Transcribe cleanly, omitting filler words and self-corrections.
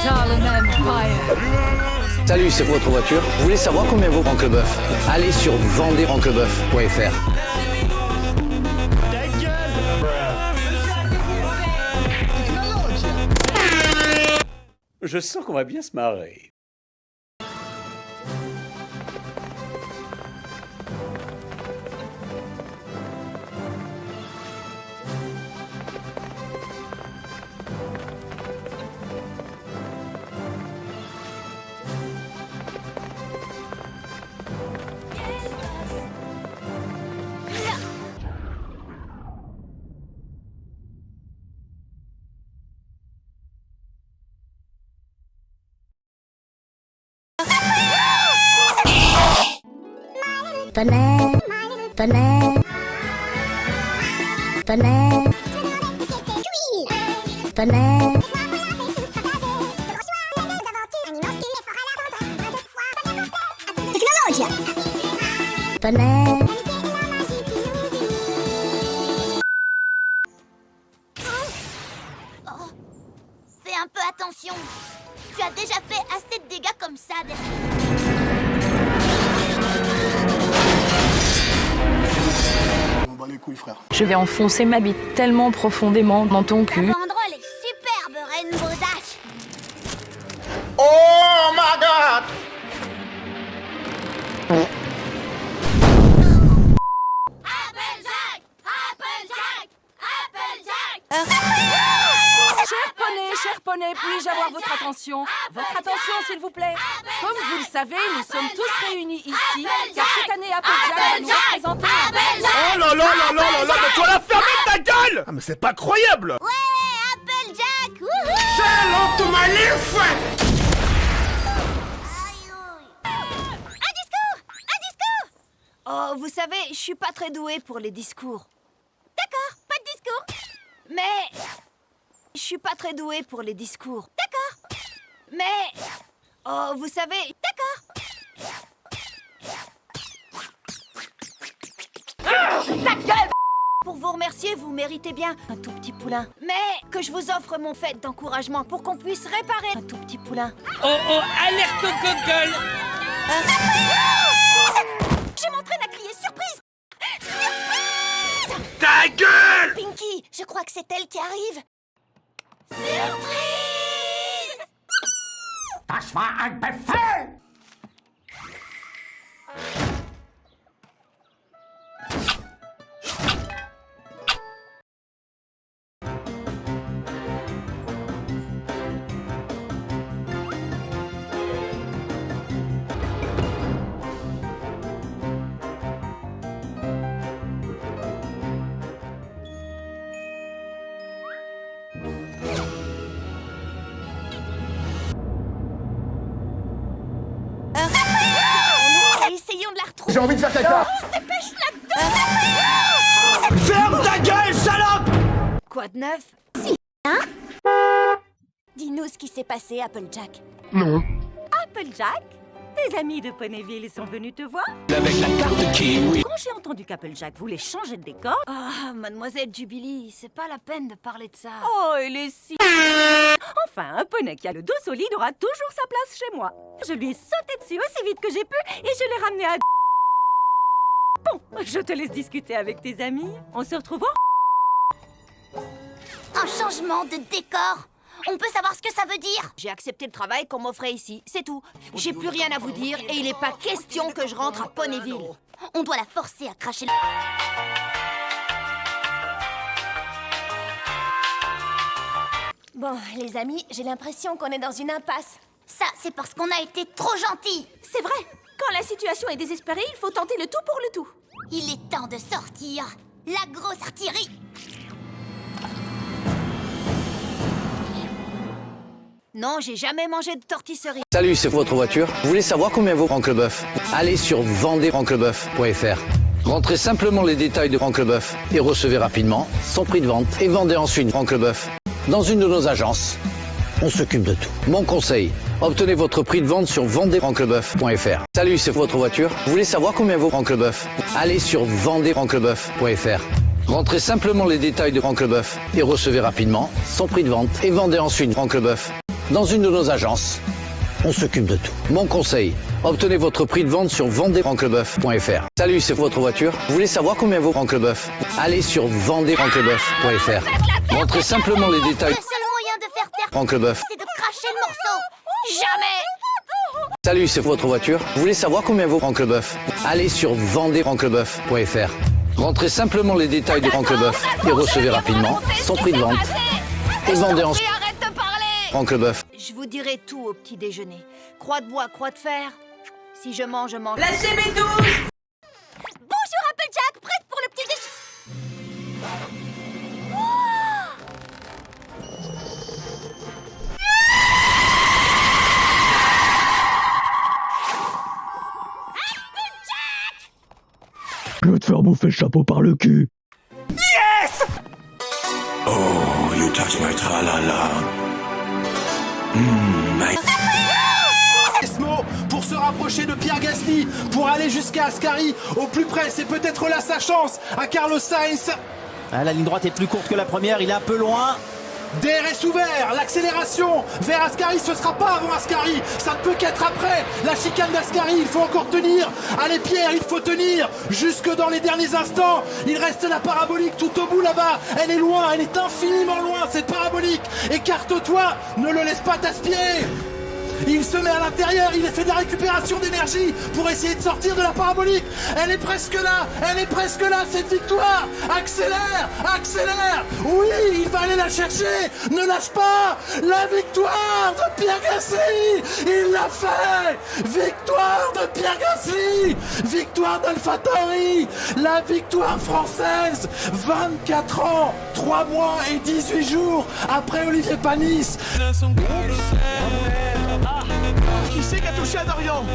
Talon Empire. Salut, c'est votre voiture. Vous voulez savoir combien vaut Franck Leboeuf? Allez sur vendezfrancleboeuf.fr. Je sens qu'on va bien se marrer. Poney, poney, poney, poney. Tecnologia. Poney. Oh, fais un peu attention. Tu as déjà fait assez de dégâts comme ça. Les couilles, frère. Je vais enfoncer ma bite tellement profondément dans ton La cul. banderole est superbe, Rainbow Dash. Oh my god! Applejack, Applejack, Applejack. Cher poney, puis-je avoir votre attention? Votre attention, s'il vous plaît. Comme vous le savez, nous sommes tous réunis ici, car cette année, Applejack va nous représenter. Oh là là là là là là, mais toi la fermer ta gueule! Ah mais c'est pas croyable! Ouais, Applejack. Wouhou. Shalom to my life! Un discours, un discours. Oh, vous savez, je suis pas très douée pour les discours. D'accord, pas de discours. Mais... je suis pas très douée pour les discours. D'accord, Mais... oh, vous savez... d'accord. Pour vous remercier, vous méritez bien un tout petit poulain. Mais que je vous offre mon fait d'encouragement pour qu'on puisse réparer un tout petit poulain. Oh oh, alerte au Google! Je m'entraîne à crier surprise. Surprise. Ta gueule! Pinky, je crois que c'est elle qui arrive. Surprise. Das war ein Befehl! Essayons de la retrouver. J'ai envie de faire caca! Ferme ta gueule, salope! Quoi de neuf? Dis-nous ce qui s'est passé, Applejack. Non. Applejack, tes amis de Ponyville sont venus te voir. Avec la carte kiwi. Quand j'ai entendu qu'Applejack voulait changer de décor... Ah, mademoiselle Jubilee, c'est pas la peine de parler de ça. Oh, il est si... Enfin, un poney qui a le dos solide aura toujours sa place chez moi. Je lui ai sauté dessus aussi vite que j'ai pu et je l'ai ramené à... Bon, je te laisse discuter avec tes amis. On se retrouve en... Un changement de décor. On peut savoir ce que ça veut dire? J'ai accepté le travail qu'on m'offrait ici, c'est tout. J'ai plus rien à vous dire et il n'est pas question que je rentre à Ponyville. On doit la forcer à cracher. Bon, les amis, j'ai l'impression qu'on est dans une impasse. Ça, c'est parce qu'on a été trop gentils. C'est vrai, quand la situation est désespérée, il faut tenter le tout pour le tout. Il est temps de sortir la grosse artillerie. Non, j'ai jamais mangé de tortisserie. Salut, c'est votre voiture. Vous voulez savoir combien vaut Franck Leboeuf? Allez sur vendezfrancleboeuf.fr. Rentrez simplement les détails de Franck Leboeuf et recevez rapidement son prix de vente et vendez ensuite Franck Leboeuf dans une de nos agences. On s'occupe de tout. Mon conseil, obtenez votre prix de vente sur vendezfrancleboeuf.fr. Salut, c'est votre voiture. Vous voulez savoir combien vaut Franck Leboeuf? Allez sur vendezfrancleboeuf.fr. Rentrez simplement les détails de Franck Leboeuf et recevez rapidement son prix de vente et vendez ensuite Franck Leboeuf dans une de nos agences. On s'occupe de tout. Mon conseil, obtenez votre prix de vente sur vendezfrancleboeuf.fr. Salut, c'est votre voiture? Vous voulez savoir combien vaut Franck Leboeuf? Allez sur vendezfrancleboeuf.fr. Rentrez simplement les détails. Le seul moyen de faire taire Franck Leboeuf. c'est de cracher le morceau. Jamais. Salut, c'est votre voiture? Vous voulez savoir combien vaut Franck Leboeuf? Allez sur vendezfrancleboeuf.fr. Rentrez simplement les détails de Franck Leboeuf et recevez rapidement son prix de vente. Et vendez ensuite Arrête de parler. Franck Leboeuf. Je vous dirai tout au petit déjeuner. Croix de bois, croix de fer. Si je mange, je mange. Lâchez mes douches. Bonjour Applejack, prête pour le petit déjeuner. Je vais te faire bouffer le chapeau par le cul. Oh, you touch my tra-la-la. Esmo, pour se rapprocher de Pierre Gasly, pour aller jusqu'à Ascari, au plus près, c'est peut-être là sa chance, à Carlos Sainz. Ah, la ligne droite est plus courte que la première, il est un peu loin. DRS ouvert, l'accélération vers Ascari, ce sera pas avant Ascari, ça ne peut qu'être après. La chicane d'Ascari, il faut encore tenir. Allez Pierre, il faut tenir jusque dans les derniers instants. Il reste la parabolique tout au bout là-bas. Elle est loin, elle est infiniment loin cette parabolique. Écarte-toi, ne le laisse pas t'aspirer. Il se met à l'intérieur, il fait de la récupération d'énergie pour essayer de sortir de la parabolique. Elle est presque là, cette victoire. Accélère, accélère. Oui, il va aller la chercher. Ne lâche pas. La victoire de Pierre Gasly. Il l'a fait. Victoire de Pierre Gasly. Victoire d'AlphaTauri. La victoire française. 24 ans, 3 mois et 18 jours après Olivier Panis. Qui c'est qui a touché à Dorian?